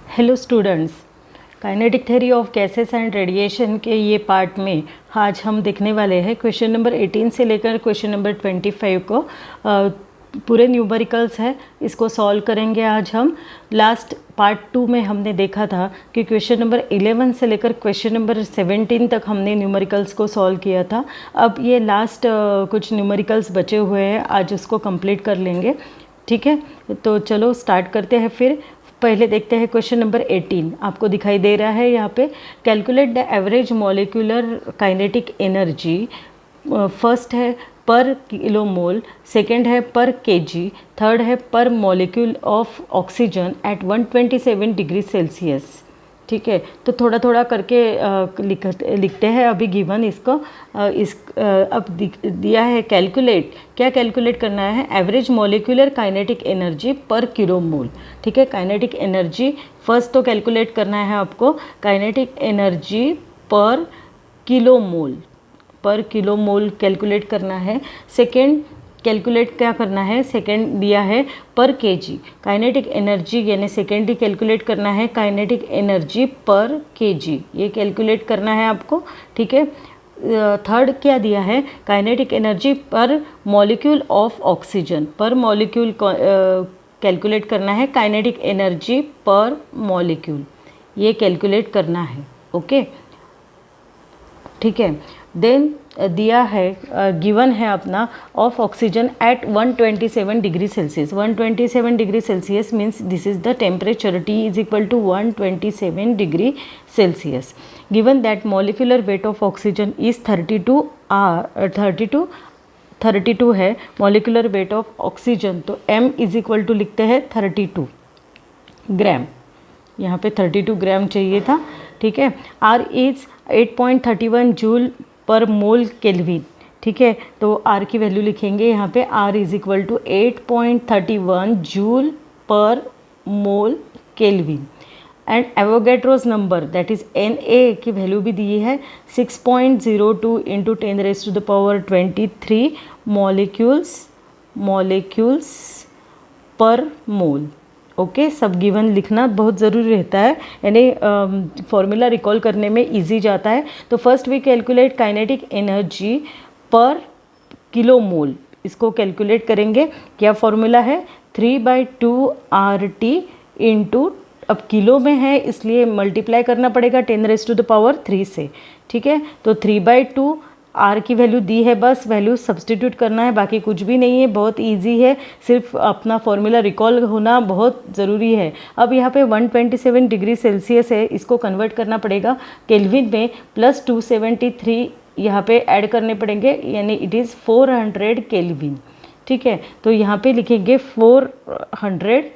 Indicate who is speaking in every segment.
Speaker 1: Hello students, kinetic theory of gases and radiation के ये part में आज हम देखने वाले हैं क्वेश्चन नंबर 18 से लेकर क्वेश्चन नंबर 25 को। पूरे न्यूमेरिकल्स है, इसको सॉल्व करेंगे आज हम। लास्ट पार्ट 2 में हमने देखा था कि क्वेश्चन नंबर 11 से लेकर क्वेश्चन नंबर 17 तक हमने न्यूमेरिकल्स को सॉल्व किया था। अब ये लास्ट कुछ न्यूमेरिकल्स बचे हुए हैं, आज उसको कंप्लीट कर लेंगे। ठीक है, तो चलो स्टार्ट करते हैं। फिर पहले देखते हैं क्वेश्चन नंबर 18, आपको दिखाई दे रहा है यहाँ पे। Calculate the average molecular kinetic energy. First है पर किलो मोल, सेकेंड है पर केजी, थर्ड है per molecule of oxygen at 127 degree Celsius. ठीक है, तो थोड़ा थोड़ा करके लिखते हैं अभी गिवन इसको। अब दिया है कैलकुलेट, क्या कैलकुलेट करना है? Average molecular kinetic energy per kilo मोल। ठीक है, काइनेटिक एनर्जी फर्स्ट तो कैलकुलेट करना है आपको, काइनेटिक एनर्जी पर किलो मोल कैलकुलेट करना है। सेकेंड कैलकुलेट क्या करना है? सेकेंड दिया है पर केजी, काइनेटिक एनर्जी यानी सेकेंडली कैलकुलेट करना है काइनेटिक एनर्जी पर केजी, ये कैलकुलेट करना है आपको। ठीक है, थर्ड क्या दिया है? Kinetic energy per molecule of oxygen, पर मॉलिक्यूल कैलकुलेट करना है काइनेटिक एनर्जी पर मॉलिक्यूल, ये कैलकुलेट करना है। ओके, ठीक है। देन दिया है, गिवन है अपना of oxygen at 127 degree Celsius. 127 degree Celsius means this is the temperature, T is equal to 127 degree Celsius. Given that molecular weight of oxygen is 32 है मॉलिक्यूलर वेट ऑफ ऑक्सीजन, तो M is equal to लिखते हैं 32 ग्राम, यहाँ पे 32 ग्राम चाहिए था। ठीक है, R is 8.31 joule per mole kelvin. ठीक है, तो R की वैल्यू लिखेंगे यहाँ पे, R is equal to 8.31 joule per mole kelvin. And Avogadro's number that is Na की वैल्यू भी दी है 6.02 इंटू 10⁻23 मॉलिक्यूल्स पर मोल। ओके, सब गिवन लिखना बहुत ज़रूरी रहता है, यानी फॉर्मूला रिकॉल करने में इजी जाता है। तो first we calculate kinetic energy per kilo mole, इसको कैलकुलेट करेंगे। क्या फॉर्मूला है? 3/2 RT इंटू, अब किलो में है इसलिए मल्टीप्लाई करना पड़ेगा 10⁻³ से। ठीक है, तो 3/2 R की वैल्यू दी है, बस वैल्यू सब्सटीट्यूट करना है, बाकी कुछ भी नहीं है, बहुत इजी है। सिर्फ अपना फॉर्मूला रिकॉल होना बहुत ज़रूरी है। अब यहाँ पे 127 डिग्री सेल्सियस है, इसको कन्वर्ट करना पड़ेगा केल्विन में, प्लस 273 यहाँ पे ऐड करने पड़ेंगे, यानी इट इज़ 400 केल्विन। ठीक है, तो यहाँ पे लिखेंगे 400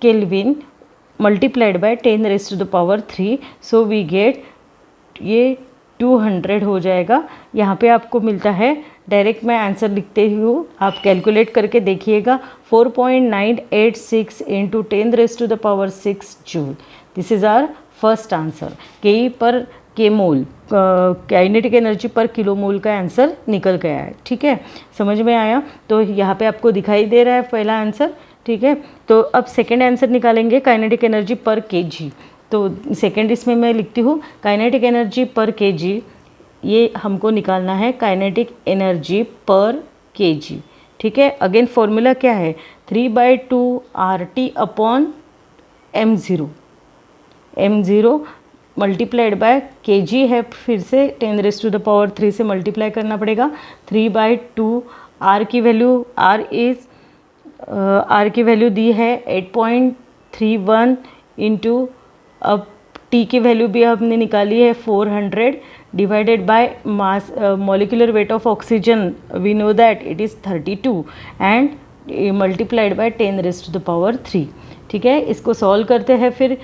Speaker 1: kelvin multiplied by 10⁻3, so we get ये 200 हो जाएगा। यहाँ पे आपको मिलता है, डायरेक्ट मैं आंसर लिखते हूँ, आप कैलकुलेट करके देखिएगा, 4.986 into 10⁻6 joule. This is our first answer. K per K mole, kinetic energy per kilo mole का आंसर निकल गया है। ठीक है, समझ में आया? तो यहाँ पे आपको दिखाई दे रहा है पहला आंसर। ठीक है, तो अब सेकेंड आंसर निकालेंगे, काइनेटिक एनर्जी पर केजी। तो सेकेंड इसमें मैं लिखती हूँ काइनेटिक एनर्जी पर केजी, ये हमको निकालना है काइनेटिक एनर्जी पर केजी। ठीक है, अगेन फॉर्मूला क्या है? 3/2 RT upon M0 multiplied by KG है, फिर से 10⁻³ से मल्टीप्लाई करना पड़ेगा। 3/2 R की वैल्यू, R की वैल्यू दी है 8.31 इंटू, अब T की वैल्यू भी हमने निकाली है 400 divided by mass molecular weight of oxygen, we know that it is 32 and multiplied by 10⁻3। ठीक है, इसको सॉल्व करते हैं। फिर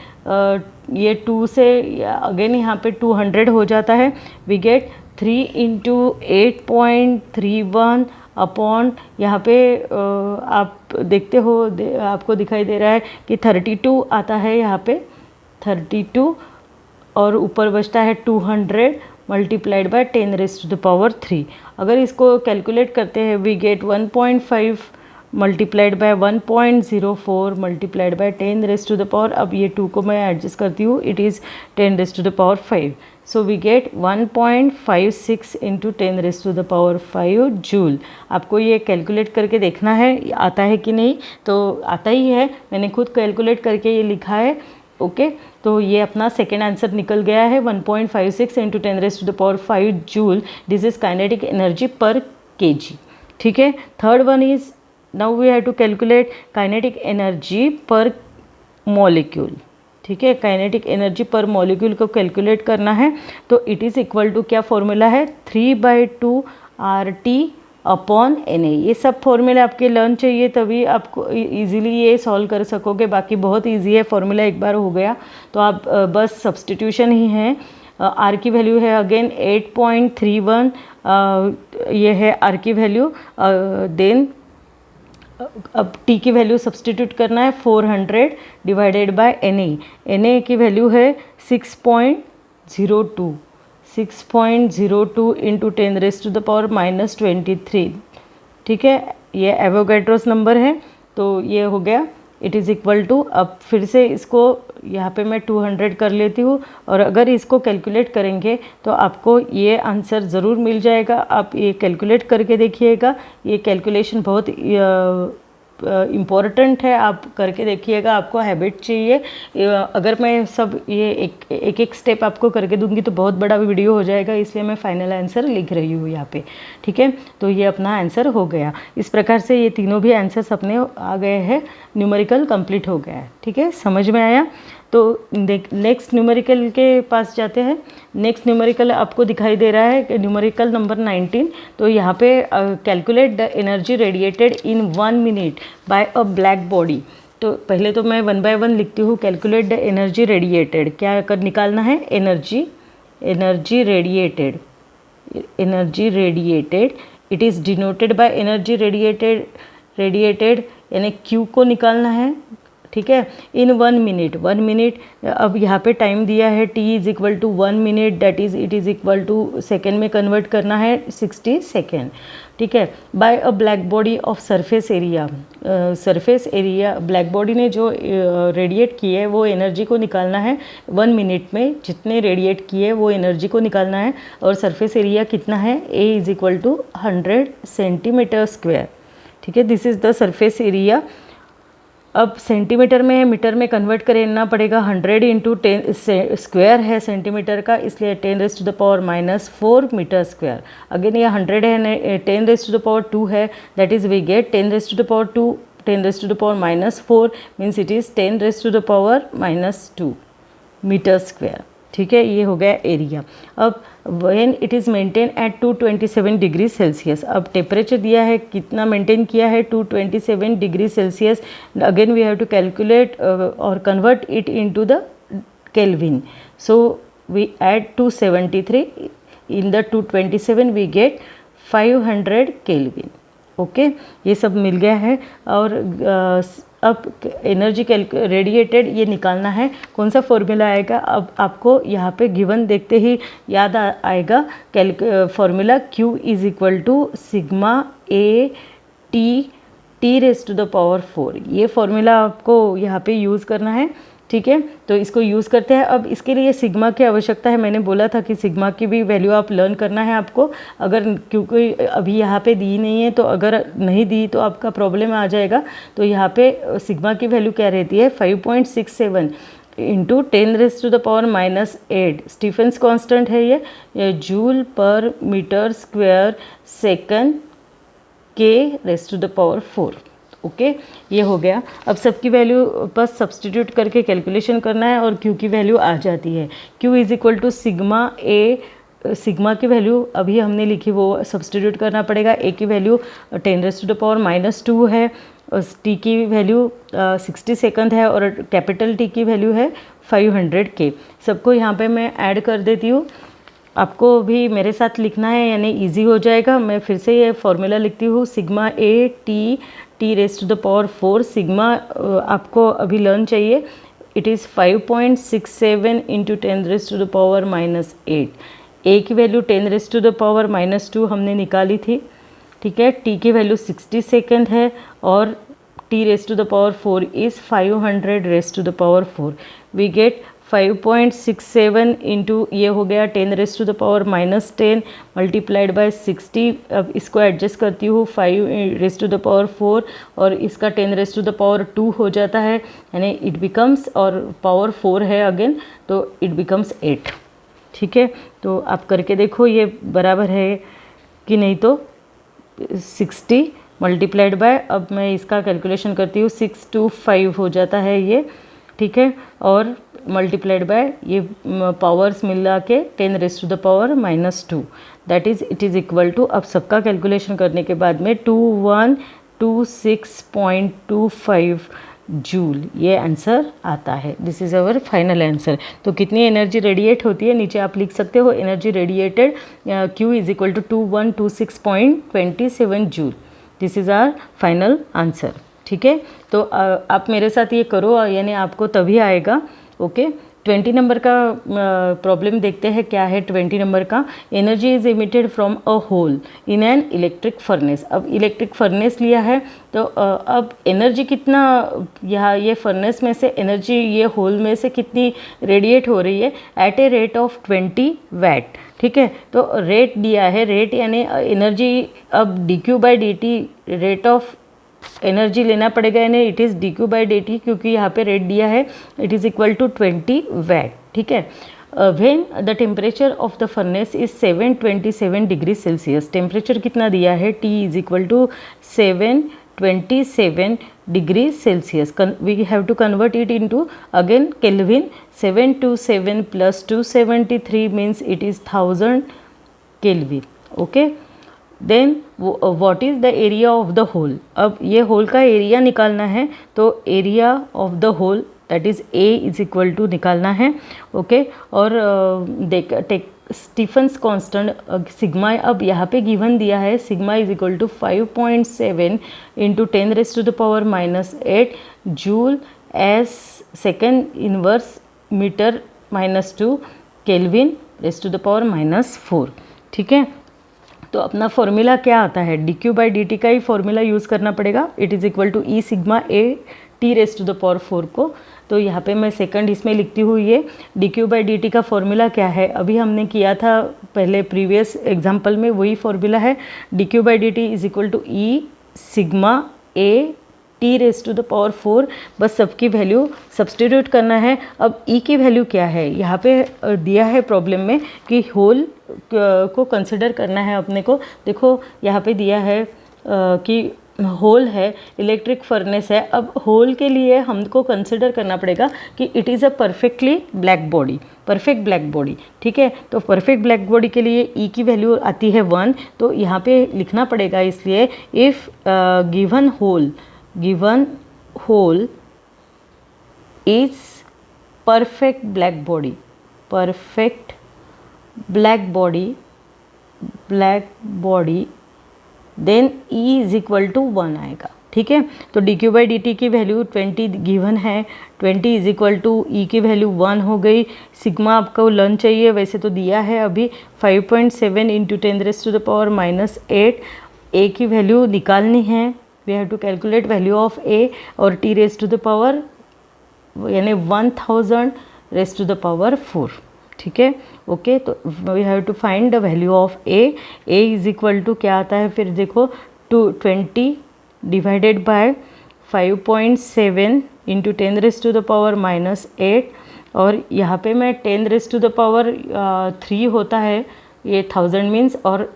Speaker 1: ये 2 से अगेन यहाँ पे 200 हो जाता है, वी गेट 3 इंटू 8.31 अपॉन, यहाँ पे आप देखते हो, आपको दिखाई दे रहा है कि 32 आता है यहाँ पे, 32 और ऊपर बचता है 200 मल्टीप्लाइड बाय 10⁻3। अगर इसको कैलकुलेट करते हैं we get 1.5 multiplied by 1.04 multiplied by 10 raise to the power, अब ये 2 को मैं एडजस्ट करती हूँ, it is 10 raise to the power 5. So we get 1.56 into 10 raise to the power 5 joule. आपको ये कैलकुलेट करके देखना है आता है कि नहीं, तो आता ही है, मैंने खुद कैलकुलेट करके ये लिखा है. ओके तो ये अपना सेकेंड आंसर निकल गया है 1.56 into 10 raise to the power 5 joule. This is kinetic energy per KG. ठीक है. Third one is now we have to calculate kinetic energy per molecule. ठीक है, काइनेटिक एनर्जी पर मॉलिक्यूल को कैलकुलेट करना है, तो इट इज़ इक्वल टू क्या formula है 3/2 RT अपॉन Na. ये सब फॉर्मूले आपके लर्न चाहिए, तभी आपको इजीली ये सॉल्व कर सकोगे. बाकी बहुत इजी है, फॉर्मूला एक बार हो गया तो आप बस सब्सटीट्यूशन ही है. आर की वैल्यू है अगेन 8.31, ये है आर की वैल्यू. देन अब टी की वैल्यू सब्सटीट्यूट करना है 400 डिवाइडेड बाय Na की वैल्यू है 6.02 into 10 raise to the power -23. ठीक है, ये एवोगैड्रोस नंबर है, तो ये हो गया. इट इज़ इक्वल टू, अब फिर से इसको यहाँ पे मैं 200 कर लेती हूँ, और अगर इसको कैलकुलेट करेंगे तो आपको ये आंसर ज़रूर मिल जाएगा. आप ये कैलकुलेट करके देखिएगा, ये कैलकुलेशन बहुत इम्पॉर्टेंट है, आप करके देखिएगा. आपको हैबिट चाहिए. अगर मैं सब ये एक एक स्टेप आपको करके दूंगी तो बहुत बड़ा वीडियो हो जाएगा, इसलिए मैं फाइनल आंसर लिख रही हूँ यहाँ पे. ठीक है, तो ये अपना आंसर हो गया. इस प्रकार से ये तीनों भी आंसर्स अपने आ गए हैं, न्यूमेरिकल कंप्लीट हो गया है. ठीक है, समझ में आया. तो नेक्स्ट न्यूमेरिकल के पास जाते हैं. नेक्स्ट न्यूमेरिकल आपको दिखाई दे रहा है न्यूमेरिकल नंबर 19. तो यहाँ पे calculate the energy radiated in 1 minute by a black body. तो पहले तो मैं 1 बाय 1 लिखती हूँ. कैलकुलेट द एनर्जी रेडिएटेड, क्या कर निकालना है, energy radiated. It is denoted by energy radiated यानी क्यू को निकालना है. ठीक है, इन 1 मिनट. अब यहाँ पे टाइम दिया है t is equal to 1 minute, that is it is equal to second में कन्वर्ट करना है 60 सेकेंड. ठीक है, by a black body of surface area. Black body ने जो रेडिएट की है वो एनर्जी को निकालना है 1 मिनट में. जितने रेडिएट किए वो एनर्जी को निकालना है, और सरफेस एरिया कितना है, A is equal to 100 centimetre square. ठीक है, this is the surface area. अब सेंटीमीटर में मीटर में कन्वर्ट करना पड़ेगा. 100 इंटू 10 स्क्वायर है सेंटीमीटर का, इसलिए 10 raise to the power -4 metre square. Again ये 100 है, 10 रेज टू द पावर 2 है, that is we get 10 raise to the power 2, 10 raise to the power -4 means it is 10 raise to the power -2 metre square. ठीक है, ये हो गया area. अब when it is maintain at 227 degree Celsius. अब temperature दिया है, कितना मेंटेन किया है, 227 degree Celsius. Again we have to calculate और convert it into the Kelvin. So we add 273 in the 227 we get 500 kelvin. Okay, ये सब मिल गया है. और अब एनर्जी रेडिएटेड ये निकालना है. कौन सा फॉर्मूला आएगा, अब आपको यहाँ पे गिवन देखते ही याद आएगा formula Q is equal to sigma A T raise to the power 4. ये फॉर्मूला आपको यहाँ पे यूज़ करना है. ठीक है, तो इसको यूज़ करते हैं. अब इसके लिए सिग्मा की आवश्यकता है. मैंने बोला था कि सिग्मा की भी वैल्यू आप लर्न करना है आपको. अगर क्योंकि अभी यहाँ पे दी नहीं है, तो अगर नहीं दी तो आपका प्रॉब्लम आ जाएगा. तो यहाँ पे सिग्मा की वैल्यू क्या रहती है, 5.67 into 10 raise to the power -8. Stefan's constant है ये joule per metre square second के raise to the power 4. Okay, ये हो गया. अब सबकी वैल्यू बस सब्सटीट्यूट करके कैलकुलेशन करना है और Q की वैल्यू आ जाती है. Q is equal to sigma A. Sigma की वैल्यू अभी हमने लिखी, वो सब्सटीट्यूट करना पड़ेगा. A की value 10 raise to the power -2 है, और T की वैल्यू 60 सेकंड है, और कैपिटल T की वैल्यू है 500 K. सबको यहाँ पे मैं ऐड कर देती हूँ. आपको भी मेरे साथ लिखना है, यानी इजी हो जाएगा. मैं फिर से ये फॉर्मूला लिखती हूँ, sigma A T raise to the power 4. Sigma आपको अभी लर्न चाहिए. It is 5.67 into 10 raise to the power -8. A की value 10 raise to the power -2 हमने निकाली थी. ठीक है, t की वैल्यू 60 सेकेंड है और t raise to the power 4 is 500 raise to the power 4। We get 5.67 into ये हो गया 10 raise to the power -10 multiplied by 60। अब इसको एडजस्ट करती हूँ, 5 रेस टू द पावर 4 और इसका 10 रेस टू द पावर 2 हो जाता है, यानी इट बिकम्स, और पावर 4 है अगेन तो इट बिकम्स 8। ठीक है, तो आप करके देखो ये बराबर है कि नहीं। तो 60 मल्टीप्लाइड बाय, अब मैं इसका कैलकुलेशन करती हूँ, 625 हो जाता है ये। ठीक है, और मल्टीप्लाइड बाय ये पावर्स मिला के 10 raise to the power -2, that is it is equal to, अब सबका कैलकुलेशन करने के बाद में 2126.25 जूल ये आंसर आता है। This is our final answer. तो कितनी एनर्जी रेडिएट होती है नीचे आप लिख सकते हो, energy radiated Q is equal to 2126.27 joule. This is our final answer. ठीक है, तो आप मेरे साथ ये करो, यानी आपको तभी आएगा। ओके, 20 नंबर का प्रॉब्लम देखते हैं क्या है। 20 नंबर का, energy is emitted from a hole in an electric furnace. अब इलेक्ट्रिक फर्नेस लिया है तो अब एनर्जी कितना, यहाँ ये फर्नेस में से एनर्जी ये होल में से कितनी रेडिएट हो रही है, at a rate of 20 watt. ठीक है, तो रेट दिया है, रेट यानी एनर्जी, अब dQ/dt रेट ऑफ एनर्जी लेना पड़ेगा, यानी इट इज़ dQ/dt, क्योंकि यहाँ पे रेट दिया है, it is equal to 20 watt. ठीक है, when the temperature of the furnace is 727 degree Celsius. Temperature कितना दिया है, T is equal to 727 degree Celsius. We have to convert it into again kelvin. 727 plus 273 means it is 1000 kelvin. Okay, then what is the area of the hole. अब ये hole का area निकालना है, तो area of the whole that is A is equal to निकालना है। Okay, और take Stephen's constant sigma, अब यहाँ पे गिवन दिया है sigma is equal to 5.7 into 10 raise to the power -8 joule as second inverse metre -2 kelvin raise to the power -4। ठीक है, तो अपना फॉर्मूला क्या आता है, dQ/dt का ही फॉर्मूला यूज़ करना पड़ेगा। It is equal to E sigma A T raise to the power 4 को, तो यहाँ पे मैं सेकंड इसमें लिखती हूँ। ये dQ/dt का फॉर्मूला क्या है, अभी हमने किया था पहले प्रीवियस एग्जाम्पल में, वही फॉर्मूला है। dQ/dt is equal to E sigma A T raise to the power 4, बस सबकी वैल्यू सब्सटीट्यूट करना है। अब E की वैल्यू क्या है, यहाँ पे दिया है प्रॉब्लम में कि होल को कंसिडर करना है अपने को। देखो यहाँ पे दिया है कि होल है, इलेक्ट्रिक फर्नेस है। अब होल के लिए हमको कंसिडर करना पड़ेगा कि it is a perfectly black body, perfect black body. ठीक है, तो परफेक्ट ब्लैक बॉडी के लिए E की वैल्यू आती है 1, तो यहाँ पे लिखना पड़ेगा, इसलिए if given hole is perfect black body, perfect black body then E is equal to 1 आएगा। ठीक है, तो dQ/dt की वैल्यू 20 गिवन है, 20 इज इक्वल टू E की वैल्यू 1 हो गई। सिग्मा आपको लन चाहिए, वैसे तो दिया है अभी 5.7 into 10 raise to the power -8। A की वैल्यू निकालनी है, we have to calculate value of A, और T raise to the power यानी 1000 रेस टू द पावर 4। ठीक है, ओके, तो we have to find the value of A is equal to क्या आता है, फिर देखो 20 divided by 5.7 into 10 raise to the power -8, और यहाँ पे मैं 10 रेस टू द पावर 3 होता है, ये 1000 मीन्स, और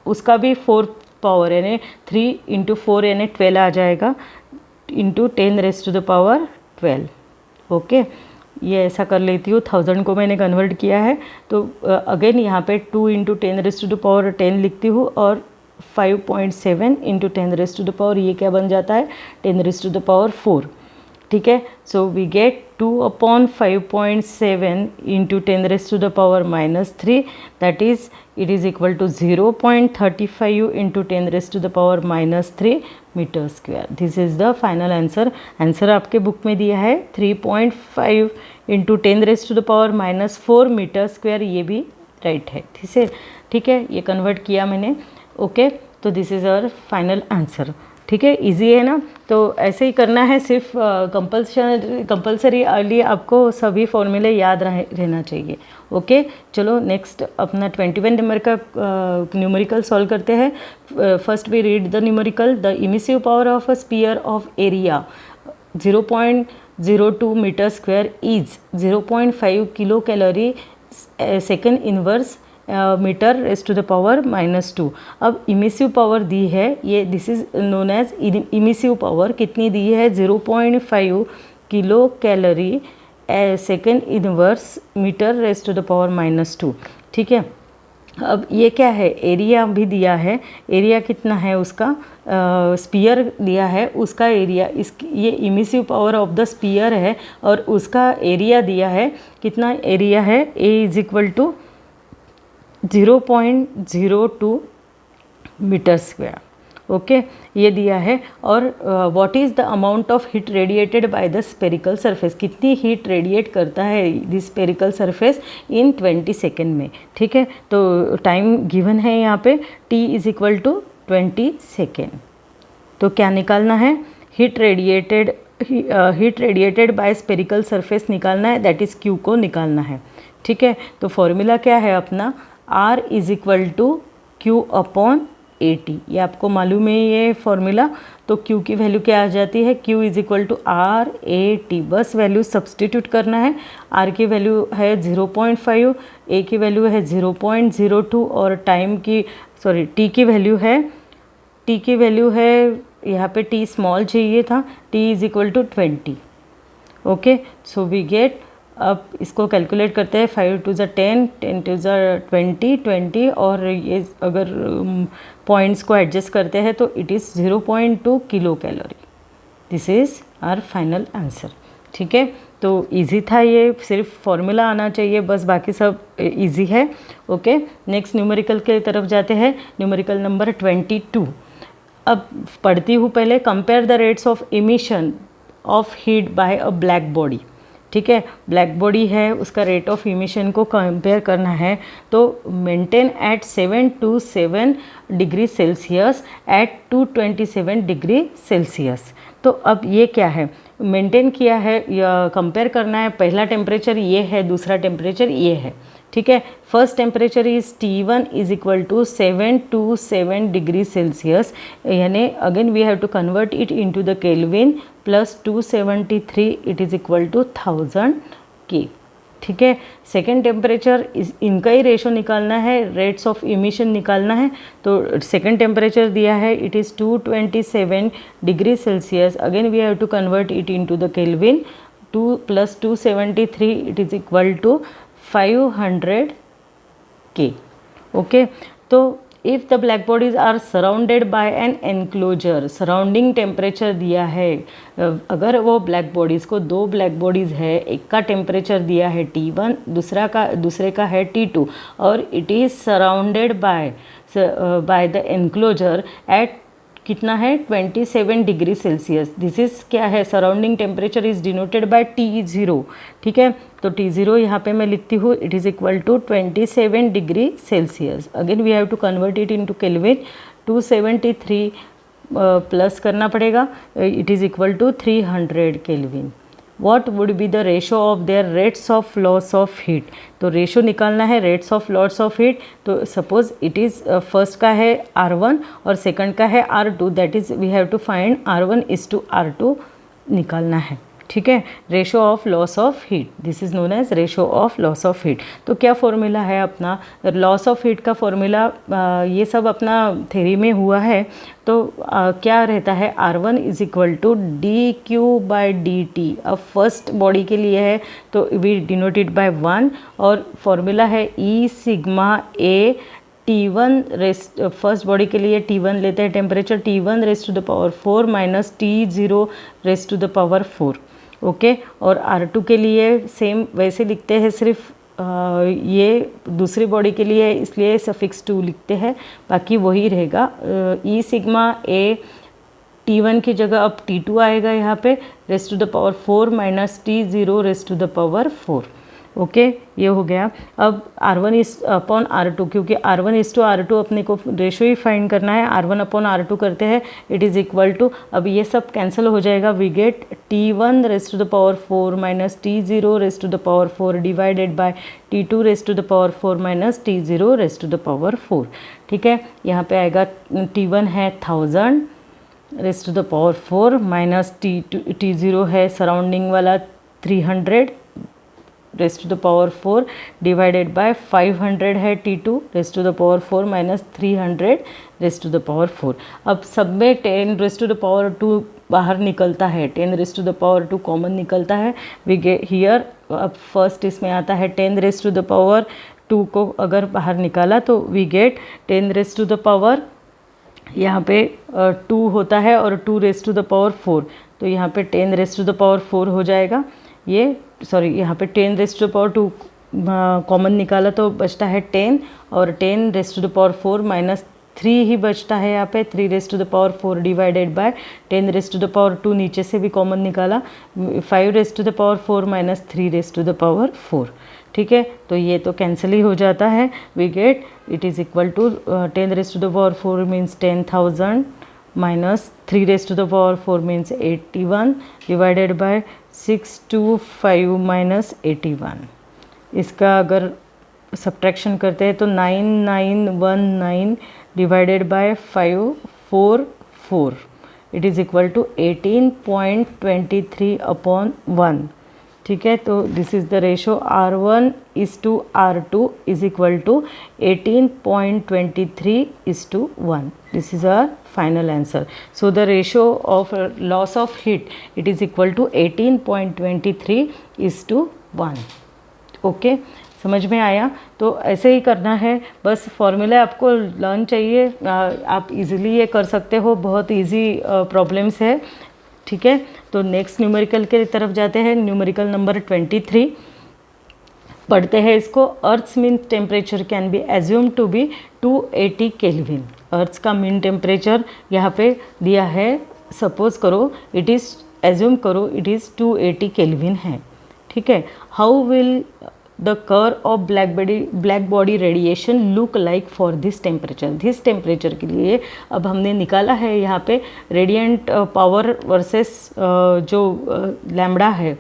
Speaker 1: उसका भी 4 पावर यानी 3 इंटू 4 यानी 12 आ जाएगा, into 10 raise to the power 12। Okay, ये ऐसा कर लेती हूँ, 1000 को मैंने कन्वर्ट किया है, तो अगेन यहाँ पे 2 into 10 raise to the power 10 लिखती हूँ, और 5.7 into 10 raise to the power, ये क्या बन जाता है, 10 रेस टू द पावर 4। ठीक है, so we get 2/5.7 into 10 raise to the power -3, that is it is equal to 0.35 into 10 raise to the power -3 metre square. This is the final answer. Answer आपके book में दिया है 3.5 into 10 raise to the power -4 metre square, ये भी right है। ठीक है, ये कन्वर्ट किया मैंने। ओके, तो this is our final answer. ठीक है, इजी है ना। तो ऐसे ही करना है, सिर्फ कंपल्सरी आपको सभी फॉर्मूले याद रहना चाहिए। ओके, चलो नेक्स्ट अपना 21 नंबर का न्यूमेरिकल सॉल्व करते हैं। First we read the numerical. The emissive power of a sphere of area 0.02 metre square is 0.5 kilo calorie second inverse metre raise to the power -2। अब इमिसिव पावर दी है, ये this is known as emissive power. कितनी दी है? 0.5 kilo calorie second inverse metre raise to the power -2। ठीक है, अब ये क्या है? एरिया भी दिया है। एरिया कितना है उसका? स्पीयर दिया है, उसका एरिया, ये emissive power of the sphere है और उसका एरिया दिया है। कितना एरिया है? A is equal to 0.02 metre square. Okay, ये दिया है। और what is the amount of heat radiated by the spherical surface? कितनी हीट रेडिएट करता है this spherical surface in 20 second में। ठीक है, तो टाइम गिवन है यहाँ पे, t is equal to 20 second. तो क्या निकालना है? Heat radiated by spherical surface निकालना है, दैट इज़ Q को निकालना है। ठीक है, तो फॉर्मूला क्या है अपना? R is equal to Q upon AT। ये आपको मालूम है ये फॉर्मूला। तो Q की वैल्यू क्या आ जाती है? Q is equal to RAT। बस वैल्यू सब्सटीट्यूट करना है। R की वैल्यू है 0.5, A की वैल्यू है 0.02 और T की वैल्यू है यहाँ पे T स्मॉल चाहिए था, T is equal to 20। Okay, so we get, अब इसको कैलकुलेट करते हैं। 5 टू ज़ 10, 10 टू ज़ 20, और ये अगर पॉइंट्स को एडजस्ट करते हैं तो it is 0.2 kilo calorie. This is our final answer. ठीक है, तो इजी था ये, सिर्फ फॉर्मूला आना चाहिए बस, बाकी सब इजी है। ओके, नेक्स्ट न्यूमेरिकल के तरफ जाते हैं। Numerical number 22। अब पढ़ती हूँ पहले। Compare the rates of emission of heat bye a black body. ठीक है, ब्लैक बॉडी है, उसका रेट ऑफ इमिशन को कंपेयर करना है। तो maintain at 727 degree Celsius eight 227 degree Celsius. तो अब ये क्या है? मेंटेन किया है या कंपेयर करना है। पहला टेम्परेचर ये है, दूसरा टेम्परेचर ये है। ठीक है, first temperature is T1 is equal to 727 degree Celsius, यानी again we have to convert it into the Kelvin, plus 273 it is equal to 1000 K। ठीक है, सेकेंड टेम्परेचर इनका ही रेशो निकालना है, रेट्स ऑफ इमिशन निकालना है। तो सेकेंड टेम्परेचर दिया है, it is 227 degree Celsius. Again we have to convert it into the Kelvin, 2 + 273 it is equal to 500 K। Okay, तो if the black bodies are surrounded by an enclosure, surrounding temperature दिया है। अगर वो black bodies को, दो black bodies है, एक का टेम्परेचर दिया है T1, दूसरे का है T2, और it is surrounded by the enclosure at कितना है? 27 डिग्री सेल्सियस। दिस इज़ क्या है? Surrounding temperature is denoted by T0। ठीक है, तो T0 यहाँ पे मैं लिखती हूँ, it is equal to 27 degree Celsius. Again we have to convert it into kelvin, 273 plus करना पड़ेगा, it is equal to 300 kelvin. What would be the ratio of their rates of loss of heat? तो ratio निकालना है, rates of loss of heat. तो suppose it is first का है R1 और second का है R2, that is we have to find R1:R2 निकालना है। ठीक है, ratio of loss of heat, this is known as ratio of loss of heat. तो क्या फॉर्मूला है अपना? लॉस ऑफ हीट का फॉर्मूला, ये सब अपना थ्योरी में हुआ है। तो क्या रहता है? R1 is equal to dQ/dt। अब फर्स्ट बॉडी के लिए है तो वी डिनोटेड बाय 1, और फॉर्मूला है E sigma A T1 raise, first body के लिए T1 लेते हैं temperature, T1 rest to the power 4 minus T0 rest to the power 4। Okay, और R2 के लिए सेम वैसे लिखते हैं, सिर्फ ये दूसरी बॉडी के लिए इसलिए सफिक्स 2 लिखते हैं, बाकी वही रहेगा। E सिग्मा A T1 की जगह अब T2 आएगा यहाँ पे, raise to the power 4 minus T0 rest to the power 4। Okay, ये हो गया। अब R1 इज अपॉन R2, क्योंकि R1 इज टू R2 अपने को रेशो ही फाइंड करना है, R1 अपॉन R2 करते हैं, इट इज़ इक्वल टू, अब ये सब कैंसिल हो जाएगा, we get T1 rest to the power 4 minus T0 rest to the power 4 divided by T2 raised to the power 4 minus T0 rest to the power 4। ठीक है, यहाँ पे आएगा T1 है 1000 raised to the power 4 minus T0 है surrounding वाला 300 raised to the power 4 divided by 500 है T2 raised to the power 4 minus 300 raised to the power 4। अब सब में 10 रेस्ट टू द पावर 2 बाहर निकलता है, 10 raise to the power 2 common निकलता है, वी गेट हियर, अब फर्स्ट इसमें आता है 10 रेस्ट टू द पावर 2 को अगर बाहर निकाला तो we get 10 raise to the power, यहाँ पे 2 होता है और 2 रेस्ट टू द पावर 4, तो यहाँ पे 10 रेस्ट टू द पावर 4 हो जाएगा, ये सॉरी यहाँ पे 10 raise to the power 2 common निकाला तो बचता है 10, और 10 raise to the power 4 minus 3 ही बचता है यहाँ पे, 3 raise to the power 4 divided by 10 raise to the power 2 नीचे से भी कॉमन निकाला, 5 raise to the power 4 minus 3 raise to the power 4। ठीक है, तो ये तो कैंसिल ही हो जाता है, we get it is equal to 10 raise to the power 4 means 10,000 minus 3 raise to the power 4 means 81 divided by 625 minus 81। इसका अगर सब्ट्रैक्शन करते हैं तो 9919 divided by 544 it is equal to 18.23 upon 1। ठीक है, तो this is the ratio R1 is to R2 is equal to 18.23 is to 1। This is our final answer. So the ratio of loss of heat, it is equal to 18.23 is to 1. Okay, समझ में आया? तो ऐसे ही करना है, बस formula आपको learn चाहिए, आप इजीली ये कर सकते हो, बहुत इजी प्रॉब्लम्स है। ठीक है, तो नेक्स्ट न्यूमेरिकल के तरफ जाते हैं, न्यूमेरिकल नंबर 23 पढ़ते हैं इसको। Earth's mean temperature can be assume to be 280 kelvin. Earth's का मीन टेम्परेचर यहाँ पे दिया है, सपोज करो इट इज़, एज्यूम करो इट इज़ 280 केल्विन है। ठीक है, how will the curve of black body radiation look like for this temperature. This temperature के लिए अब हमने निकाला है यहाँ पे रेडिएंट पावर वर्सेस जो लैम्बडा है।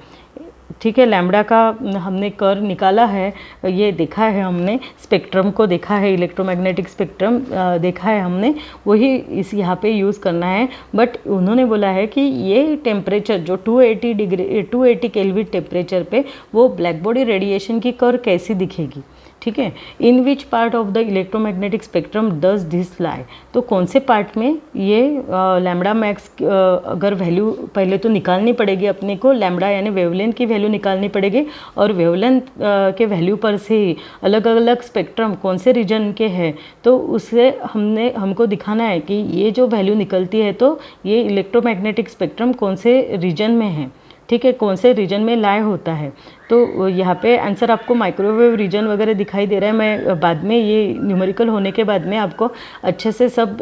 Speaker 1: ठीक है, लैम्बडा का हमने कर्व निकाला है, ये देखा है हमने, स्पेक्ट्रम को देखा है, इलेक्ट्रोमैग्नेटिक स्पेक्ट्रम देखा है हमने, वही इस यहाँ पे यूज़ करना है। बट उन्होंने बोला है कि ये टेम्परेचर जो 280 केल्विन टेम्परेचर पे वो ब्लैक बॉडी रेडिएशन की कर्व कैसी दिखेगी। ठीक है, in which part of the electromagnetic spectrum does this lie, तो कौन से पार्ट में ये लैम्बडा मैक्स अगर वैल्यू पहले तो निकालनी पड़ेगी अपने को, लैम्बडा यानी वेवलेंथ की वैल्यू निकालनी पड़ेगी, और वेवलेंथ के वैल्यू पर से ही अलग अलग स्पेक्ट्रम कौन से रीजन के हैं, तो उससे हमको दिखाना है कि ये जो वैल्यू निकलती है तो ये इलेक्ट्रोमैग्नेटिक स्पेक्ट्रम कौन से रीजन में है। ठीक है, कौन से रीजन में लाए होता है, तो यहाँ पे आंसर आपको माइक्रोवेव रीजन वगैरह दिखाई दे रहा है। मैं बाद में ये न्यूमेरिकल होने के बाद में आपको अच्छे से सब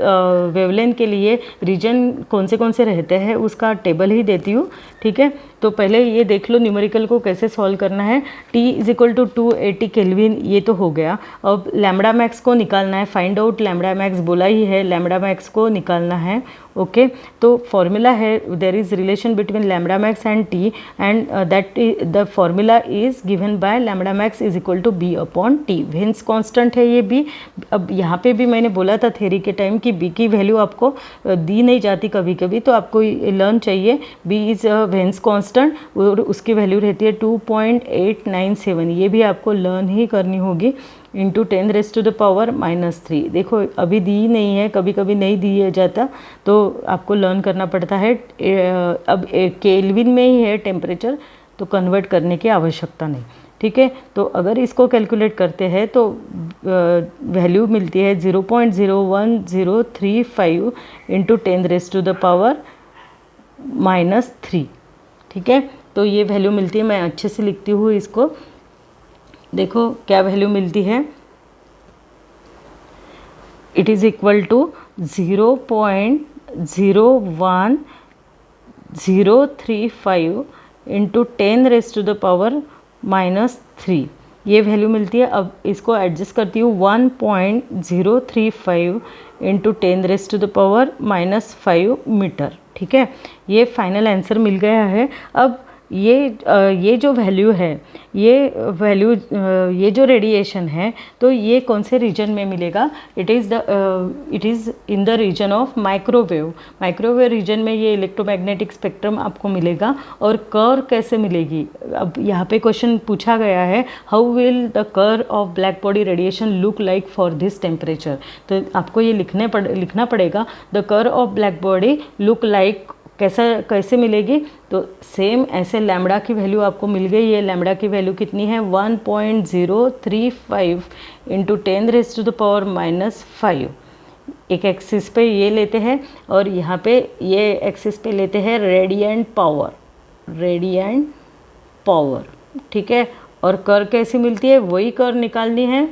Speaker 1: वेवलेंथ के लिए रीजन कौन से रहते हैं उसका टेबल ही देती हूँ। ठीक है, तो पहले ये देख लो न्यूमेरिकल को कैसे सॉल्व करना है। T is equal to 280 kelvin, ये तो हो गया। अब लैम्बडा मैक्स को निकालना है, फाइंड आउट लैम्बडा मैक्स बोला ही है, लैम्बडा मैक्स को निकालना है। ओके, तो फॉर्मूला है, there is relation between lambda max and T and that the formula is given by lambda max is equal to b upon t। Veins constant है ये b। अब यहाँ पे भी मैंने बोला था थ्योरी के टाइम कि b की वैल्यू आपको दी नहीं जाती कभी कभी, तो आपको लर्न चाहिए b इज़ वेन्स कांस्टेंट और उसकी वैल्यू रहती है 2.897। ये भी आपको लर्न ही करनी होगी, into 10 raise to the power -3। देखो अभी दी नहीं है, कभी कभी नहीं दिया जाता तो आपको लर्न करना पड़ता है। अब केल्विन में ही है टेम्परेचर, तो कन्वर्ट करने की आवश्यकता नहीं। ठीक है, तो अगर इसको कैलकुलेट करते हैं तो वैल्यू मिलती है 0.01035 into 10 raise to the power -3। ठीक है, तो ये वैल्यू मिलती है, मैं अच्छे से लिखती हूँ इसको, देखो क्या वैल्यू मिलती है। It is equal to 0.01035 into 10 raise to the power -3 ये वैल्यू मिलती है। अब इसको एडजस्ट करती हूँ 1.035 इंटू 10⁻⁻5 मीटर। ठीक है, ये फाइनल आंसर मिल गया है। अब ये जो वैल्यू है, ये जो रेडिएशन है, तो ये कौन से रीजन में मिलेगा? It is in the region of microwave. Microwave region में ये इलेक्ट्रोमैग्नेटिक स्पेक्ट्रम आपको मिलेगा। और कर्व कैसे मिलेगी? अब यहाँ पे क्वेश्चन पूछा गया है, how will the curve of black body radiation look like for this temperature. तो आपको ये लिखना पड़ेगा, the curve of black body look like कैसे मिलेगी? तो सेम ऐसे लैम्बडा की वैल्यू आपको मिल गई। ये लैम्बडा की वैल्यू कितनी है? 1.035 इंटू 10⁻⁻5। एक एक्सिस पे ये लेते हैं और यहाँ पे ये एक्सिस पे लेते हैं रेडियंट पावर। ठीक है, और कर कैसी मिलती है? वही कर निकालनी है,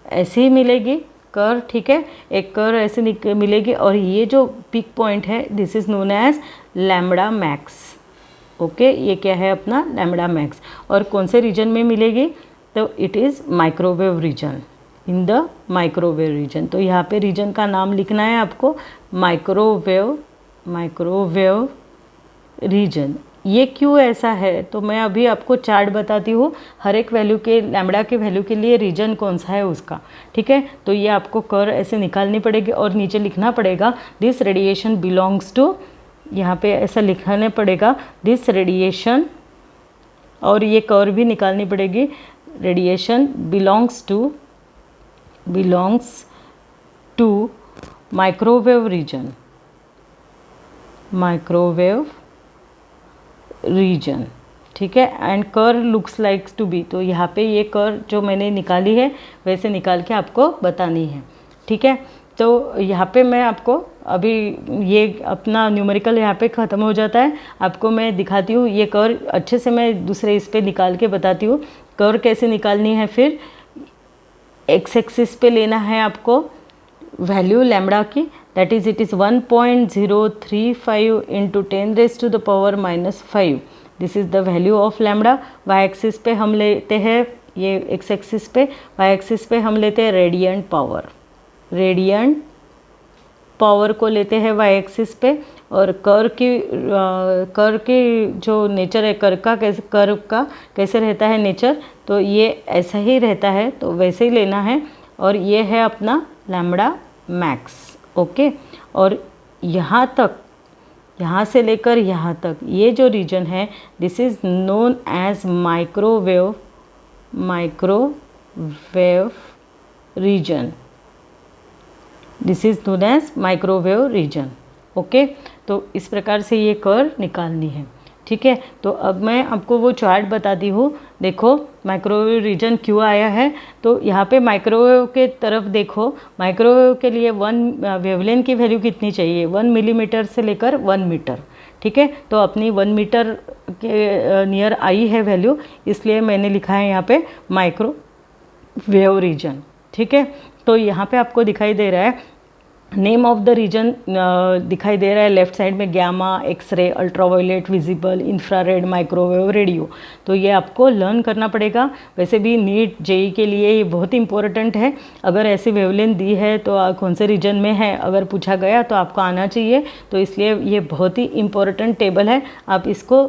Speaker 1: ऐसे ही मिलेगी कर। ठीक है, एक कर ऐसे मिलेगी। और ये जो पिक पॉइंट है, this is known as lambda max. Okay, ये क्या है अपना? Lambda max. और कौन से रीजन में मिलेगी? तो it is microwave region, in the microwave region. तो यहाँ पे रीजन का नाम लिखना है आपको, माइक्रोवेव रीजन। ये क्यों ऐसा है? तो मैं अभी आपको चार्ट बताती हूँ, हर एक वैल्यू के, लैम्बडा के वैल्यू के लिए रीजन कौन सा है उसका। ठीक है, तो ये आपको कर ऐसे निकालनी पड़ेगी और नीचे लिखना पड़ेगा दिस रेडिएशन बिलोंग्स टू, यहाँ पे ऐसा लिखना पड़ेगा दिस रेडिएशन, और ये कर भी निकालनी पड़ेगी, radiation belongs to microwave region. ठीक है, एंड कर लुक्स लाइक्स टू बी। तो यहाँ पे ये कर जो मैंने निकाली है वैसे निकाल के आपको बतानी है। ठीक है, तो यहाँ पे मैं आपको अभी ये अपना न्यूमेरिकल यहाँ पे ख़त्म हो जाता है। आपको मैं दिखाती हूँ ये कर अच्छे से, मैं दूसरे इस पे निकाल के बताती हूँ कर कैसे निकालनी है। फिर एक्स एक्सिस पे लेना है आपको वैल्यू लैम्बडा की, that is it is 1.035 into 10⁻⁻5। This is the value of lambda. Y axis पे हम लेते हैं, ये एक्स एक्सिस पे, वाई एक्सिस पे हम लेते हैं रेडियंट पावर को लेते हैं वाई एक्सिस पे। और कर की जो नेचर है, कर्व का कैसे रहता है नेचर, तो ये ऐसा ही रहता है, तो वैसे ही लेना है। और ये है अपना लैम्बडा मैक्स। ओके, और यहाँ तक, यहाँ से लेकर यहाँ तक ये जो रीजन है, this is known as microwave region. This is known as microwave region. Okay, तो इस प्रकार से ये कर निकालनी है। ठीक है, तो अब मैं आपको वो चार्ट बताती हूँ। देखो माइक्रोवेव रीजन क्यों आया है, तो यहाँ पे माइक्रोवेव के तरफ देखो। माइक्रोवेव के लिए वेवलेंथ की वैल्यू कितनी चाहिए? 1 मिलीमीटर से लेकर 1 मीटर। ठीक है, तो अपनी 1 मीटर के नियर आई है वैल्यू, इसलिए मैंने लिखा है यहाँ पे माइक्रोवेव रीजन। ठीक है, तो यहाँ पे आपको दिखाई दे रहा है नेम ऑफ द रीजन, दिखाई दे रहा है लेफ्ट साइड में, gamma, X ray, ultraviolet, visible, infrared, microwave, radio. तो ये आपको लर्न करना पड़ेगा। वैसे भी नीट जेई के लिए ये बहुत इंपॉर्टेंट है। अगर ऐसी वेवलेंथ दी है तो कौन से रीजन में है अगर पूछा गया तो आपको आना चाहिए। तो इसलिए ये बहुत ही इंपॉर्टेंट टेबल है। आप इसको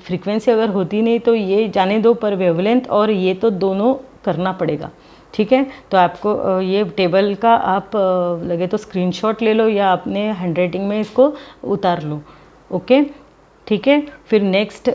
Speaker 1: फ्रीक्वेंसी अगर होती नहीं तो ये जाने दो, पर वेवलेंथ और ये तो दोनों करना पड़ेगा। ठीक है, तो आपको ये टेबल का आप लगे तो स्क्रीनशॉट ले लो या अपने हैंडराइटिंग में इसको उतार लो। ओके, ठीक है, फिर नेक्स्ट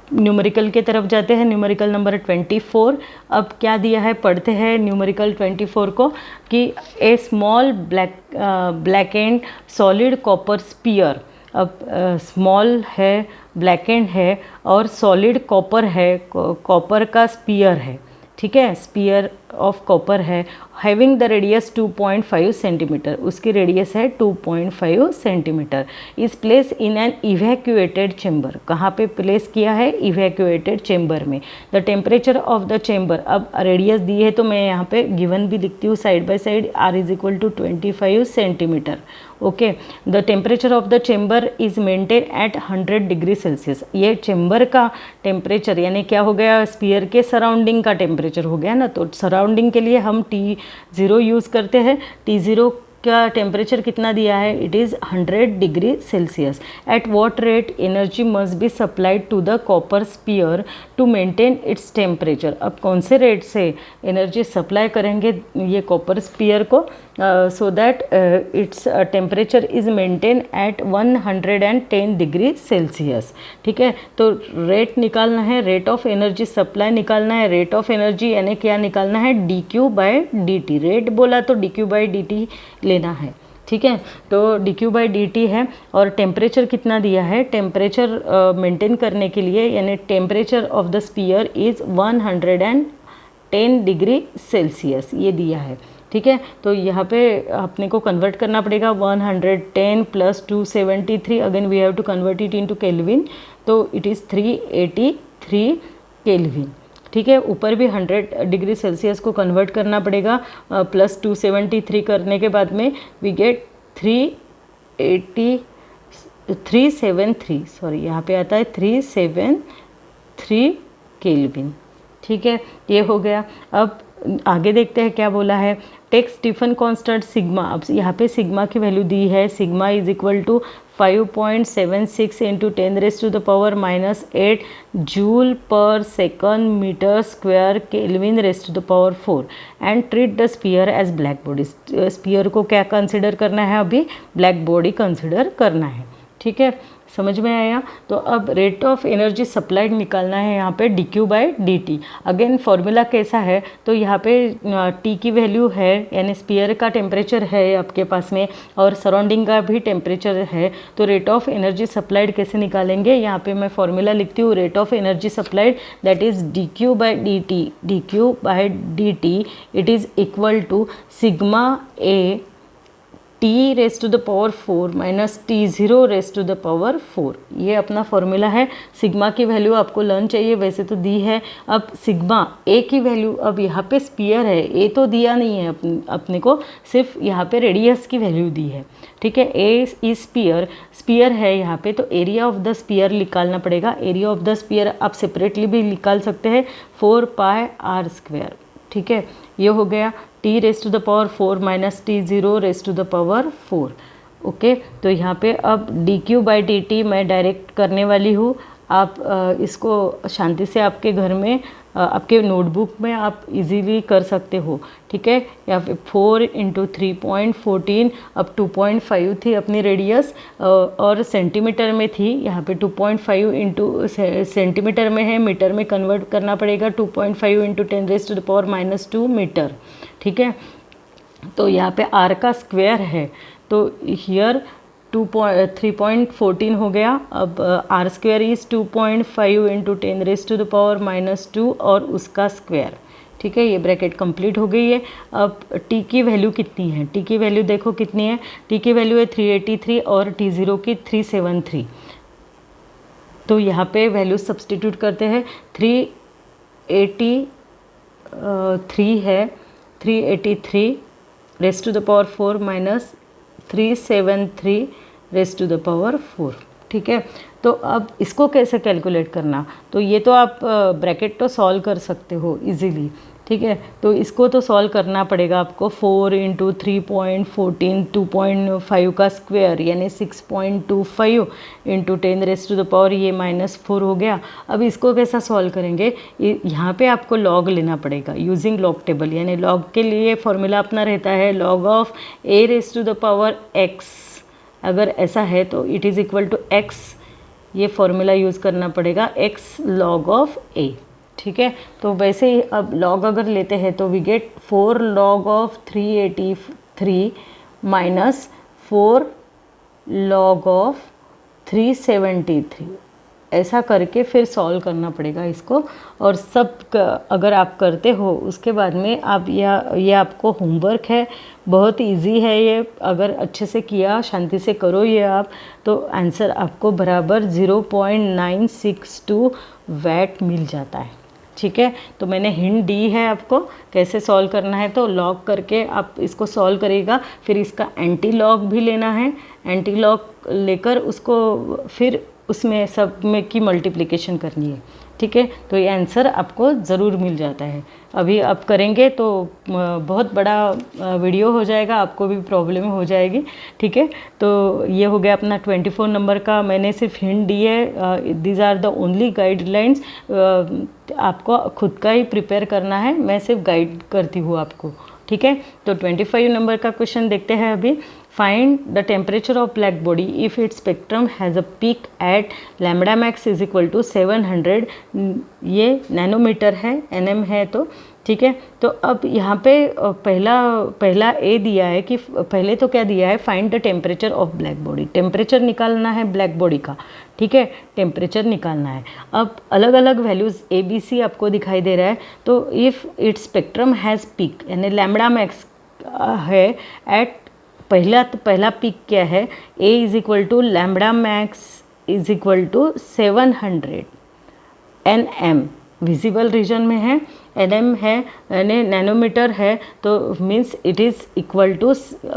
Speaker 1: न्यूमेरिकल के तरफ जाते हैं। Numerical number 24। अब क्या दिया है, पढ़ते हैं न्यूमेरिकल 24 को, कि a small black and solid copper sphere. अब स्मॉल है, ब्लैक एंड है और सॉलिड कॉपर है, कॉपर का स्पीयर है। ठीक है, स्पीयर ऑफ कॉपर है हैविंग द रेडियस 2.5 सेंटीमीटर, उसकी रेडियस है 2.5 centimetre, is place in an evacuated chamber, कहाँ पे प्लेस किया है, इवैक्यूएटेड चेम्बर में। The temperature of the chamber, अब रेडियस दी है तो मैं यहाँ पे गिवन भी लिखती हूँ side by side, r is equal to 25 centimetre. Okay, the temperature of the chamber is maintain at 100 degree Celsius, ये चेम्बर का टेम्परेचर यानी क्या हो गया, स्फीयर के सराउंडिंग का टेम्परेचर हो गया ना, तो सराउंडिंग के लिए हम T0 यूज़ करते हैं। T0 का टेम्परेचर कितना दिया है, it is 100 degree Celsius. At what rate energy must be supplied to the copper sphere to maintain its temperature, अब कौन से रेट से एनर्जी सप्लाई करेंगे ये कॉपर स्पीयर को, so that its temperature is maintain eight 110 degree Celsius. ठीक है, तो रेट निकालना है, रेट ऑफ एनर्जी सप्लाई निकालना है, रेट ऑफ एनर्जी यानी क्या निकालना है, dQ/dt, रेट बोला तो dQ/dt लेना है। ठीक है, तो dQ/dt है और टेम्परेचर कितना दिया है, टेम्परेचर मेंटेन करने के लिए यानी temperature of the sphere is 110 degree Celsius ये दिया है। ठीक है, तो यहाँ पे अपने को कन्वर्ट करना पड़ेगा 110 + 273, again we have to convert it into kelvin, तो इट इज़ 383 केल्विन। ठीक है, ऊपर भी 100 डिग्री सेल्सियस को कन्वर्ट करना पड़ेगा, प्लस 273 करने के बाद में वी गेट 373, सॉरी यहाँ पे आता है 373 केल्विन। ठीक है, ये हो गया। अब आगे देखते हैं क्या बोला है, टेक स्टीफन कांस्टेंट सिग्मा, अब यहाँ पे सिग्मा की वैल्यू दी है, sigma is equal to 5.76 × 10⁻⁻8 joule per second metre square kelvin ⁻⁴ and treat the sphere as black body, sphere को क्या कंसिडर करना है, अभी ब्लैक बॉडी कंसिडर करना है। ठीक है, समझ में आया। तो अब रेट ऑफ एनर्जी सप्लाइड निकालना है यहाँ पे dQ/dt। अगेन फॉर्मूला कैसा है, तो यहाँ पे T की वैल्यू है यानी स्पीयर का टेम्परेचर है आपके पास में और सराउंडिंग का भी टेम्परेचर है, तो रेट ऑफ एनर्जी सप्लाइड कैसे निकालेंगे, यहाँ पे मैं फॉर्मूला लिखती हूँ, rate of energy supplied that is dQ/dt, dQ/dt it is equal to sigma A T⁻⁴ minus T⁻⁴, ये अपना फॉर्मूला है। सिग्मा की वैल्यू आपको लर्न चाहिए, वैसे तो दी है। अब सिग्मा ए की वैल्यू, अब यहाँ पे स्पीयर है, ए तो दिया नहीं है अपने को, सिर्फ यहाँ पे रेडियस की वैल्यू दी है। ठीक है, ए इज स्पीयर है यहाँ पे, तो एरिया ऑफ द स्पीयर निकालना पड़ेगा। एरिया ऑफ द स्पीयर आप सेपरेटली भी निकाल सकते हैं, 4πr²। ठीक है, ये हो गया T⁻⁴ माइनस T⁻⁴। ओके, तो यहाँ पे अब dQ/dt मैं डायरेक्ट करने वाली हूँ, आप इसको शांति से आपके घर में आपके नोटबुक में आप इजीली कर सकते हो। ठीक है, या फिर 4 × 3.14, अब 2.5 थी अपनी रेडियस और सेंटीमीटर में थी, यहाँ पे 2.5 इंटू सेंटीमीटर में है, मीटर में कन्वर्ट करना पड़ेगा, 2.5 × 10⁻⁻2 मीटर। ठीक है, तो यहाँ पे r का स्क्वायर है, तो हियर 3.14 हो गया। अब r² इज़ 2.5 × 10⁻⁻2 और उसका स्क्वायर। ठीक है, ये ब्रैकेट कंप्लीट हो गई है। अब t की वैल्यू कितनी है, t की वैल्यू देखो कितनी है, t की वैल्यू है 383 और T0 की 373। तो यहाँ पे वैल्यू सब्सटीट्यूट करते हैं, 383 है, 383⁻⁴ माइनस 373⁻⁴। ठीक है, तो अब इसको कैसे कैलकुलेट करना, तो ये तो आप ब्रैकेट तो सॉल्व कर सकते हो इजीली। ठीक है, तो इसको तो सॉल्व करना पड़ेगा आपको, 4 × 3.14, 2.5 का स्क्वायर यानी 6.25 × 10⁻⁴, ये -4 हो गया। अब इसको कैसा सॉल्व करेंगे, यहाँ पे आपको लॉग लेना पड़ेगा यूजिंग लॉग टेबल, यानी लॉग के लिए फॉर्मूला अपना रहता है log ऑफ a⁻x, अगर ऐसा है तो it is equal to x, ये फॉर्मूला यूज़ करना पड़ेगा, x log ऑफ a। ठीक है, तो वैसे ही अब लॉग अगर लेते हैं तो we get 4 log of 383 minus 4 log of 373। ऐसा करके फिर सॉल्व करना पड़ेगा इसको। और सब अगर आप करते हो उसके बाद में आप ये आपको होमवर्क है, बहुत इजी है ये, अगर अच्छे से किया, शांति से करो ये आप, तो आंसर आपको बराबर 0.962 वैट मिल जाता है। ठीक है, तो मैंने हिंट दी है आपको कैसे सॉल्व करना है, तो लॉग करके आप इसको सॉल्व करिएगा। फिर इसका एंटी लॉग भी लेना है, एंटी लॉग लेकर उसको फिर उसमें सब में की मल्टीप्लिकेशन करनी है। ठीक है, तो ये आंसर आपको ज़रूर मिल जाता है। अभी आप करेंगे तो बहुत बड़ा वीडियो हो जाएगा, आपको भी प्रॉब्लम हो जाएगी। ठीक है, तो ये हो गया अपना 24 नंबर का, मैंने सिर्फ हिंट दी है। These are the only guidelines, आपको खुद का ही प्रिपेयर करना है, मैं सिर्फ गाइड करती हूँ आपको। ठीक है, तो 25 नंबर का क्वेश्चन देखते हैं अभी। Find the temperature of black body if its spectrum has a peak at lambda max is equal to 700, ये नैनोमीटर है, एनएम है। तो ठीक है, तो अब यहाँ पे पहला ए दिया है कि पहले तो क्या दिया है, find the temperature of black body, temperature निकालना है ब्लैक बॉडी का। ठीक है, टेम्परेचर निकालना है। अब अलग अलग वैल्यूज़ ए बी सी आपको दिखाई दे रहा है। तो if its spectrum has peak, यानी लैम्बडा मैक्स है एट, पहला पीक क्या है, A is equal to lambda max is equal to 700 N M, visible region में है, एन एम है यानी नैनोमीटर है, तो means it is equal to,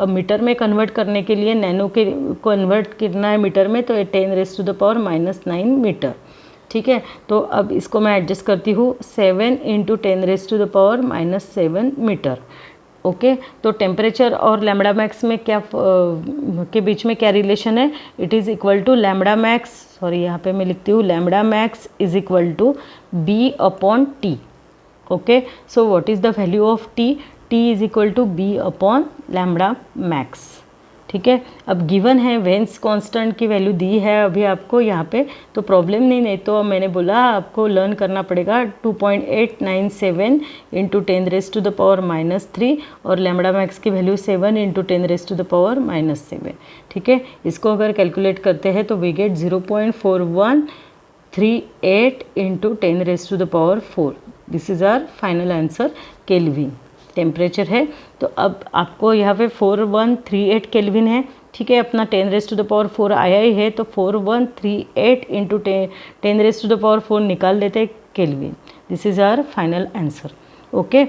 Speaker 1: metre में कन्वर्ट करने के लिए नैनो के कन्वर्ट करना है मीटर में, तो 10⁻⁻⁹ मीटर। ठीक है, तो अब इसको मैं एडजस्ट करती हूँ, 7 × 10⁻⁻7 मीटर। ओके, तो टेम्परेचर और लैम्बडा मैक्स में क्या के बीच में क्या रिलेशन है, it is equal to lambda max, sorry यहाँ पे मैं लिखती हूँ lambda max is equal to B upon T. Okay, so what is the value of T, T is equal to B upon lambda max. ठीक है, अब given है Wien's constant की वैल्यू दी है अभी आपको यहाँ पे, तो प्रॉब्लम नहीं तो मैंने बोला आपको लर्न करना पड़ेगा। 2.897 × 10⁻⁻3 और लैम्बडा मैक्स की वैल्यू 7 × 10⁻⁻7। ठीक है, इसको अगर कैलकुलेट करते हैं तो we get 0.4138 × 10⁻⁴। This is our final answer, kelvin temperature है। तो अब आपको यहाँ पे 4138 केल्विन है। ठीक है, अपना 10⁻⁴ आया ही है, तो 4138 × 10⁻⁴ निकाल लेते हैं kelvin. This is our final answer. Okay,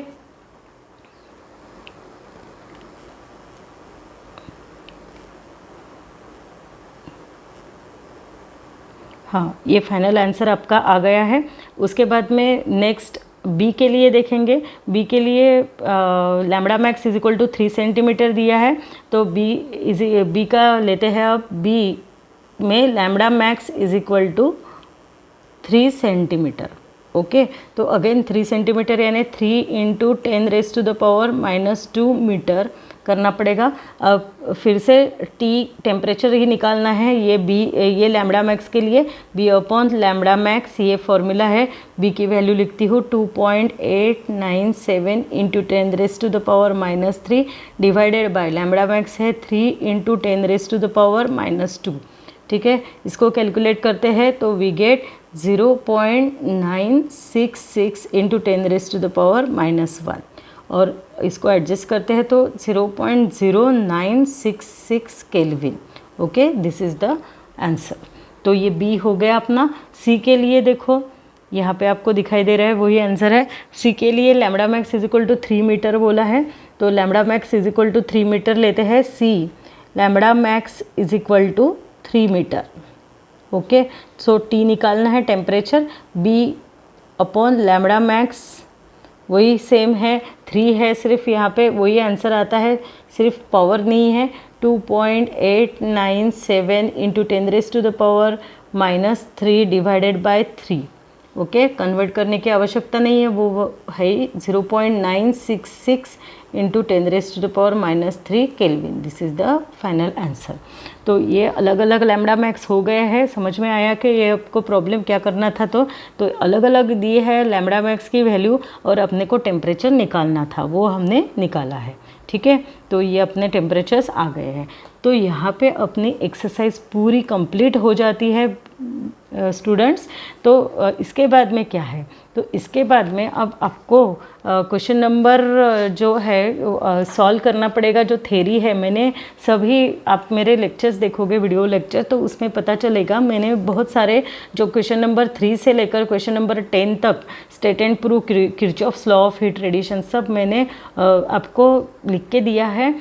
Speaker 1: हाँ, ये फाइनल आंसर आपका आ गया है। उसके बाद में नेक्स्ट बी के लिए देखेंगे। बी के लिए lambda max is equal to 3 centimetre दिया है, तो बी का लेते हैं। अब बी में lambda max is equal to 3 centimetre. Okay, तो अगेन 3 सेंटीमीटर यानी 3 × 10⁻⁻2 मीटर करना पड़ेगा। अब फिर से टी टेम्परेचर ही निकालना है, ये लैम्बडा मैक्स के लिए बी अपॉन लैम्बडा मैक्स, ये फॉर्मूला है। बी की वैल्यू लिखती हूँ 2.897 × 10⁻⁻3 डिवाइडेड बाय लैम्बडा मैक्स है 3 × 10⁻⁻2। ठीक है, इसको कैलकुलेट करते हैं तो वी गेट 0.966 × 10⁻⁻1 और इसको एडजस्ट करते हैं तो 0.0966 kelvin. Okay, this is the answer. तो ये बी हो गया अपना। सी के लिए देखो, यहाँ पे आपको दिखाई दे रहा है वही आंसर है। सी के लिए lambda max is equal to 3 metre बोला है, तो lambda max is equal to 3 metre लेते हैं। C lambda max is equal to 3 metre. Okay, so T निकालना है temperature, B upon lambda max वही सेम है, 3 है, सिर्फ यहाँ पे वही आंसर आता है, सिर्फ पावर नहीं है। 2.897 × 10⁻⁻3 डिवाइडेड बाय 3। ओके, कन्वर्ट करने की आवश्यकता नहीं है, वो है 0.966 × 10⁻⁻3 kelvin. This is the final answer. तो ये अलग अलग लैम्बडा मैक्स हो गए हैं। समझ में आया कि ये आपको प्रॉब्लम क्या करना था। तो अलग अलग दिए है लैम्बडा मैक्स की वैल्यू और अपने को टेम्परेचर निकालना था, वो हमने निकाला है। ठीक है, तो ये अपने टेम्परेचर्स आ गए हैं। तो यहाँ पे अपनी एक्सरसाइज पूरी कंप्लीट हो जाती है। स्टूडेंट्स। तो इसके बाद में क्या है, तो इसके बाद में अब आपको क्वेश्चन नंबर जो है सॉल्व करना पड़ेगा। जो थ्योरी है, मैंने सभी, आप मेरे लेक्चर्स देखोगे वीडियो लेक्चर, तो उसमें पता चलेगा मैंने बहुत सारे जो क्वेश्चन नंबर 3 से लेकर क्वेश्चन नंबर 10 तक state and prove, Kirchhoff's law of heat radiation, सब मैंने आपको लिख के दिया है।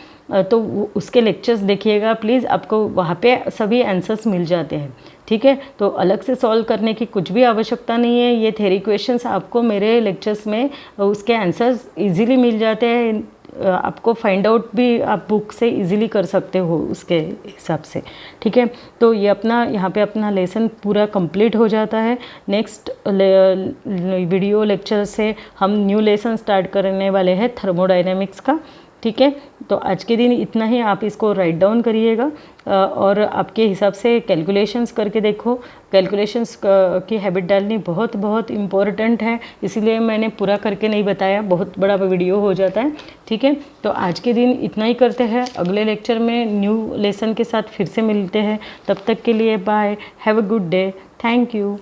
Speaker 1: तो उसके लेक्चर्स देखिएगा प्लीज़, आपको वहाँ पे सभी आंसर्स मिल जाते हैं। ठीक है, तो अलग से सॉल्व करने की कुछ भी आवश्यकता नहीं है। ये थ्योरी क्वेश्चंस आपको मेरे लेक्चर्स में उसके आंसर्स इजीली मिल जाते हैं। आपको फाइंड आउट भी आप बुक से इजीली कर सकते हो उसके हिसाब से। ठीक है, तो ये अपना यहाँ पे अपना लेसन पूरा कंप्लीट हो जाता है। नेक्स्ट वीडियो लेक्चर से हम न्यू लेसन स्टार्ट करने वाले हैं थर्मोडायनेमिक्स का। ठीक है, तो आज के दिन इतना ही। आप इसको राइट डाउन करिएगा और आपके हिसाब से कैलकुलेशंस करके देखो। कैलकुलेशंस की हैबिट डालनी बहुत बहुत इम्पोर्टेंट है, इसीलिए मैंने पूरा करके नहीं बताया, बहुत बड़ा वीडियो हो जाता है। ठीक है, तो आज के दिन इतना ही करते हैं। अगले लेक्चर में न्यू लेसन के साथ फिर से मिलते हैं। तब तक के लिए bye, have a good day, thank you.